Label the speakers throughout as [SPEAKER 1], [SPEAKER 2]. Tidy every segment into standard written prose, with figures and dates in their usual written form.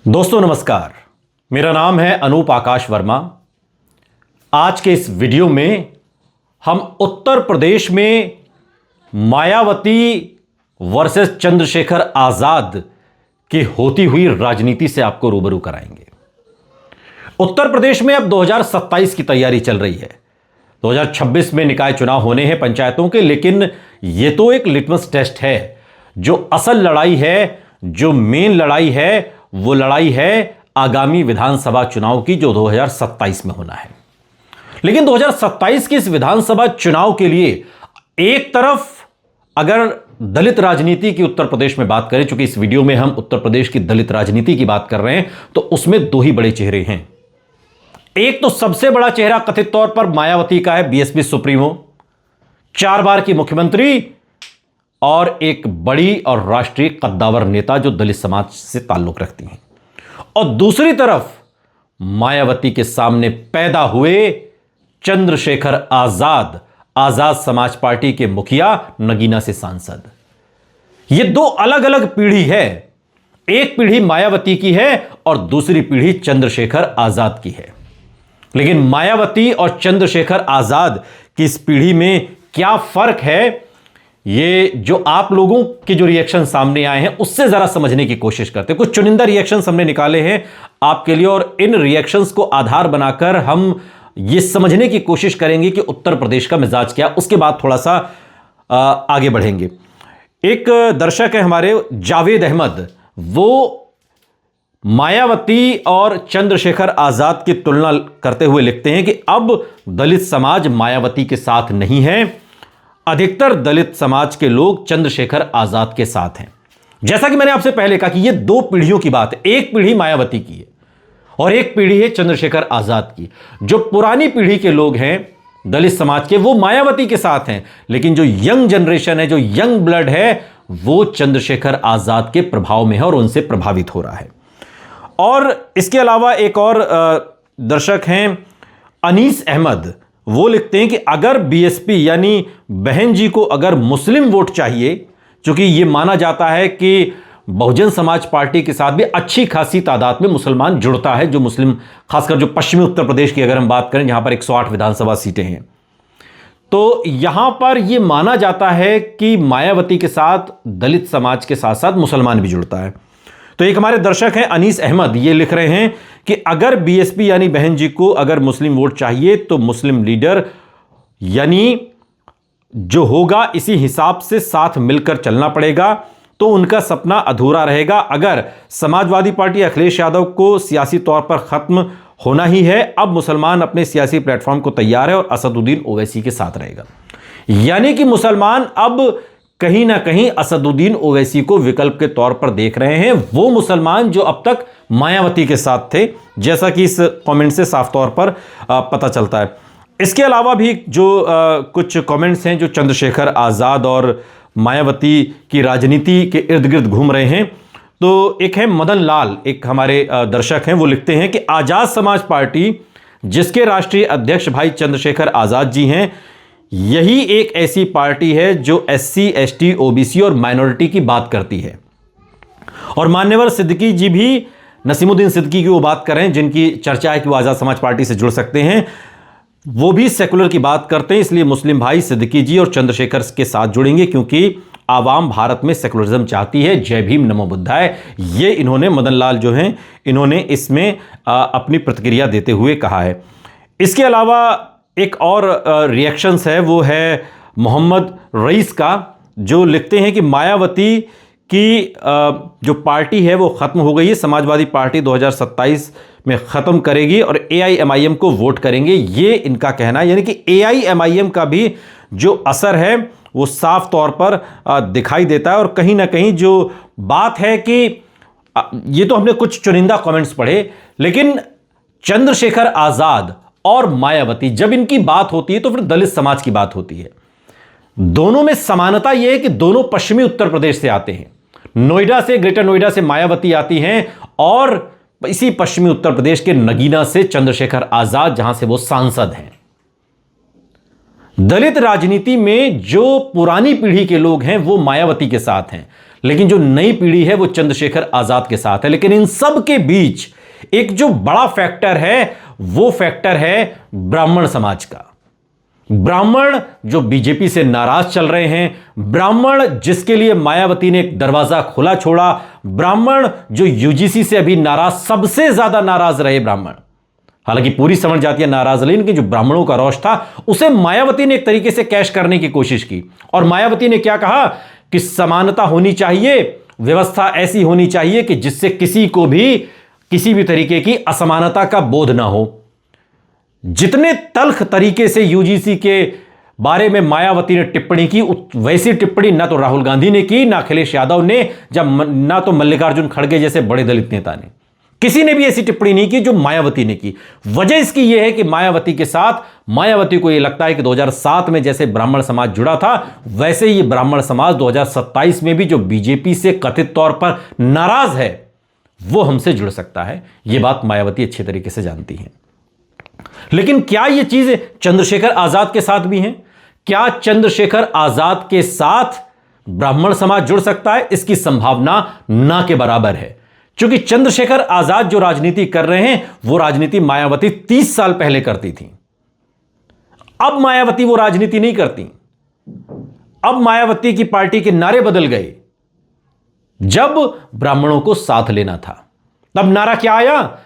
[SPEAKER 1] दोस्तों नमस्कार, मेरा नाम है अनूप आकाश वर्मा। आज के इस वीडियो में हम उत्तर प्रदेश में मायावती वर्सेस चंद्रशेखर आजाद की होती हुई राजनीति से आपको रूबरू कराएंगे। उत्तर प्रदेश में अब 2027 की तैयारी चल रही है। 2026 में निकाय चुनाव होने हैं पंचायतों के, लेकिन यह तो एक लिटमस टेस्ट है। जो असल लड़ाई है, जो मेन लड़ाई है, वो लड़ाई है आगामी विधानसभा चुनाव की, जो 2027 में होना है। लेकिन 2027 के इस विधानसभा चुनाव के लिए एक तरफ अगर दलित राजनीति की उत्तर प्रदेश में बात करें, चूंकि इस वीडियो में हम उत्तर प्रदेश की दलित राजनीति की बात कर रहे हैं, तो उसमें दो ही बड़े चेहरे हैं। एक तो सबसे बड़ा चेहरा कथित तौर पर मायावती का है, बीएसपी सुप्रीमो, 4 बार की मुख्यमंत्री और एक बड़ी और राष्ट्रीय कद्दावर नेता जो दलित समाज से ताल्लुक रखती हैं। और दूसरी तरफ मायावती के सामने पैदा हुए चंद्रशेखर आजाद, आजाद समाज पार्टी के मुखिया, नगीना से सांसद। ये दो अलग अलग पीढ़ी है। एक पीढ़ी मायावती की है और दूसरी पीढ़ी चंद्रशेखर आजाद की है। लेकिन मायावती और चंद्रशेखर आजाद की इस पीढ़ी में क्या फर्क है, ये जो आप लोगों के जो रिएक्शन सामने आए हैं उससे जरा समझने की कोशिश करते हैं। कुछ चुनिंदा रिएक्शंस हमने निकाले हैं आपके लिए, और इन रिएक्शंस को आधार बनाकर हम ये समझने की कोशिश करेंगे कि उत्तर प्रदेश का मिजाज क्या। उसके बाद थोड़ा सा आगे बढ़ेंगे। एक दर्शक है हमारे, जावेद अहमद, वो मायावती और चंद्रशेखर आजाद की तुलना करते हुए लिखते हैं कि अब दलित समाज मायावती के साथ नहीं है, अधिकतर दलित समाज के लोग चंद्रशेखर आजाद के साथ हैं। जैसा कि मैंने आपसे पहले कहा कि यह दो पीढ़ियों की बात है। एक पीढ़ी मायावती की है और एक पीढ़ी है चंद्रशेखर आजाद की। जो पुरानी पीढ़ी के लोग हैं दलित समाज के, वो मायावती के साथ हैं, लेकिन जो यंग जनरेशन है, जो यंग ब्लड है, वो चंद्रशेखर आजाद के प्रभाव में है और उनसे प्रभावित हो रहा है। और इसके अलावा एक और दर्शक हैं अनीस अहमद, वो लिखते हैं कि अगर बीएसपी यानी बहन जी को अगर मुस्लिम वोट चाहिए, क्योंकि यह माना जाता है कि बहुजन समाज पार्टी के साथ भी अच्छी खासी तादाद में मुसलमान जुड़ता है, जो मुस्लिम, खासकर जो पश्चिमी उत्तर प्रदेश की अगर हम बात करें, जहां पर 108 विधानसभा सीटें हैं, तो यहां पर यह माना जाता है कि मायावती के साथ दलित समाज के साथ साथ मुसलमान भी जुड़ता है। तो एक हमारे दर्शक हैं अनीस अहमद, ये लिख रहे हैं कि अगर बीएसपी यानी बहन जी को अगर मुस्लिम वोट चाहिए तो मुस्लिम लीडर यानी जो होगा इसी हिसाब से साथ मिलकर चलना पड़ेगा, तो उनका सपना अधूरा रहेगा। अगर समाजवादी पार्टी अखिलेश यादव को सियासी तौर पर खत्म होना ही है, अब मुसलमान अपने सियासी प्लेटफॉर्म को तैयार है और असदुद्दीन ओवैसी के साथ रहेगा। यानी कि मुसलमान अब कहीं ना कहीं असदुद्दीन ओवैसी को विकल्प के तौर पर देख रहे हैं, वो मुसलमान जो अब तक मायावती के साथ थे, जैसा कि इस कमेंट से साफ तौर पर पता चलता है। इसके अलावा भी जो कुछ कमेंट्स हैं जो चंद्रशेखर आजाद और मायावती की राजनीति के इर्द गिर्द घूम रहे हैं, तो एक है मदन लाल, एक हमारे दर्शक हैं, वो लिखते हैं कि आजाद समाज पार्टी जिसके राष्ट्रीय अध्यक्ष भाई चंद्रशेखर आजाद जी हैं, यही एक ऐसी पार्टी है जो एससी, एसटी, ओबीसी और माइनॉरिटी की बात करती है। और मान्यवर सिद्दीकी जी भी, नसीमुद्दीन सिद्दीकी की वो बात कर रहे हैं जिनकी चर्चा है कि वो आजाद समाज पार्टी से जुड़ सकते हैं, वो भी सेकुलर की बात करते हैं। इसलिए मुस्लिम भाई सिद्दीकी जी और चंद्रशेखर के साथ जुड़ेंगे, क्योंकि आवाम भारत में सेकुलरिज्म चाहती है। जय भीम, नमो बुद्धाय, ये इन्होंने, मदन लाल जो हैं, इन्होंने इसमें अपनी प्रतिक्रिया देते हुए कहा है। इसके अलावा एक और रिएक्शंस है, वो है मोहम्मद रईस का, जो लिखते हैं कि मायावती की जो पार्टी है वो खत्म हो गई है, समाजवादी पार्टी 2027 में खत्म करेगी और एआईएमआईएम को वोट करेंगे, ये इनका कहना है। यानी कि एआईएमआईएम का भी जो असर है वो साफ तौर पर दिखाई देता है। और कहीं ना कहीं जो बात है कि ये तो हमने कुछ चुनिंदा कमेंट्स पढ़े, लेकिन चंद्रशेखर आजाद और मायावती जब इनकी बात होती है तो फिर दलित समाज की बात होती है। दोनों में समानता यह है कि दोनों पश्चिमी उत्तर प्रदेश से आते हैं। नोएडा से, ग्रेटर नोएडा से मायावती आती हैं और इसी पश्चिमी उत्तर प्रदेश के नगीना से चंद्रशेखर आजाद, जहां से वो सांसद हैं। दलित राजनीति में जो पुरानी पीढ़ी के लोग हैं वो मायावती के साथ हैं, लेकिन जो नई पीढ़ी है वो चंद्रशेखर आजाद के साथ है। लेकिन इन सब के बीच एक जो बड़ा फैक्टर है वो फैक्टर है ब्राह्मण समाज का। ब्राह्मण जो बीजेपी से नाराज चल रहे हैं, ब्राह्मण जिसके लिए मायावती ने एक दरवाजा खुला छोड़ा, ब्राह्मण जो यूजीसी से अभी नाराज, सबसे ज्यादा नाराज रहे ब्राह्मण। हालांकि पूरी सवर्ण जातियां नाराज रही, लेकिन जो ब्राह्मणों का रोष था उसे मायावती ने एक तरीके से कैश करने की कोशिश की। और मायावती ने क्या कहा कि समानता होनी चाहिए, व्यवस्था ऐसी होनी चाहिए कि जिससे किसी को भी किसी भी तरीके की असमानता का बोध ना हो। जितने तल्ख तरीके से यूजीसी के बारे में मायावती ने टिप्पणी की, वैसी टिप्पणी ना तो राहुल गांधी ने की, ना अखिलेश यादव ने, ना तो मल्लिकार्जुन खड़गे जैसे बड़े दलित नेता ने, किसी ने भी ऐसी टिप्पणी नहीं की जो मायावती ने की। वजह इसकी यह है कि मायावती के साथ, मायावती को यह लगता है कि 2007 में जैसे ब्राह्मण समाज जुड़ा था वैसे ही ब्राह्मण समाज 2027 में भी जो बीजेपी से कथित तौर पर नाराज है वो हमसे जुड़ सकता है। यह बात मायावती अच्छे तरीके से जानती है। लेकिन क्या यह चीज चंद्रशेखर आजाद के साथ भी है? क्या चंद्रशेखर आजाद के साथ ब्राह्मण समाज जुड़ सकता है? इसकी संभावना ना के बराबर है, क्योंकि चंद्रशेखर आजाद जो राजनीति कर रहे हैं वो राजनीति मायावती 30 साल पहले करती थी। अब मायावती वो राजनीति नहीं करती। अब मायावती की पार्टी के नारे बदल गए। जब ब्राह्मणों को साथ लेना था तब नारा क्या आया?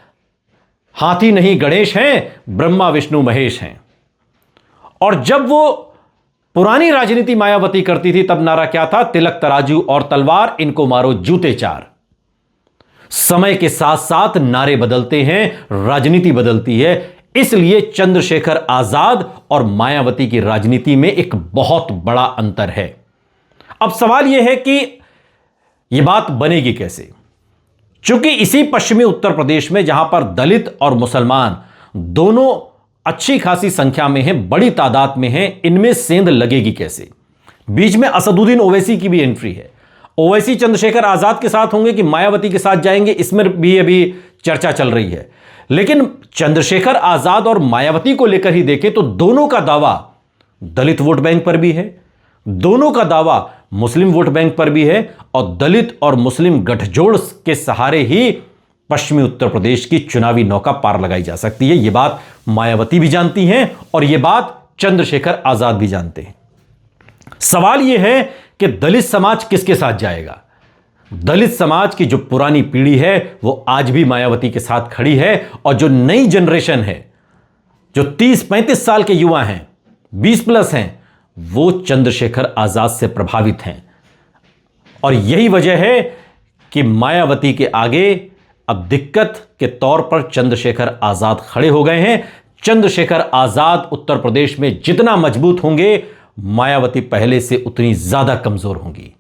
[SPEAKER 1] हाथी नहीं गणेश हैं, ब्रह्मा विष्णु महेश हैं। और जब वो पुरानी राजनीति मायावती करती थी तब नारा क्या था? तिलक तराजू और तलवार, इनको मारो जूते चार। समय के साथ साथ नारे बदलते हैं, राजनीति बदलती है। इसलिए चंद्रशेखर आजाद और मायावती की राजनीति में एक बहुत बड़ा अंतर है। अब सवाल यह है कि यह बात बनेगी कैसे? चूंकि इसी पश्चिमी उत्तर प्रदेश में जहां पर दलित और मुसलमान दोनों अच्छी खासी संख्या में हैं, बड़ी तादाद में हैं, इनमें सेंध लगेगी कैसे? बीच में असदुद्दीन ओवैसी की भी एंट्री है। ओवैसी चंद्रशेखर आजाद के साथ होंगे कि मायावती के साथ जाएंगे, इसमें भी अभी चर्चा चल रही है। लेकिन चंद्रशेखर आजाद और मायावती को लेकर ही देखें तो दोनों का दावा दलित वोट बैंक पर भी है, दोनों का दावा मुस्लिम वोट बैंक पर भी है, और दलित और मुस्लिम गठजोड़ के सहारे ही पश्चिमी उत्तर प्रदेश की चुनावी नौका पार लगाई जा सकती है। यह बात मायावती भी जानती हैं और यह बात चंद्रशेखर आजाद भी जानते हैं। सवाल यह है कि दलित समाज किसके साथ जाएगा? दलित समाज की जो पुरानी पीढ़ी है वो आज भी मायावती के साथ खड़ी है, और जो नई जनरेशन है, जो 30-35 साल के युवा हैं, 20+ हैं, वो चंद्रशेखर आजाद से प्रभावित हैं। और यही वजह है कि मायावती के आगे अब दिक्कत के तौर पर चंद्रशेखर आजाद खड़े हो गए हैं। चंद्रशेखर आजाद उत्तर प्रदेश में जितना मजबूत होंगे, मायावती पहले से उतनी ज्यादा कमजोर होंगी।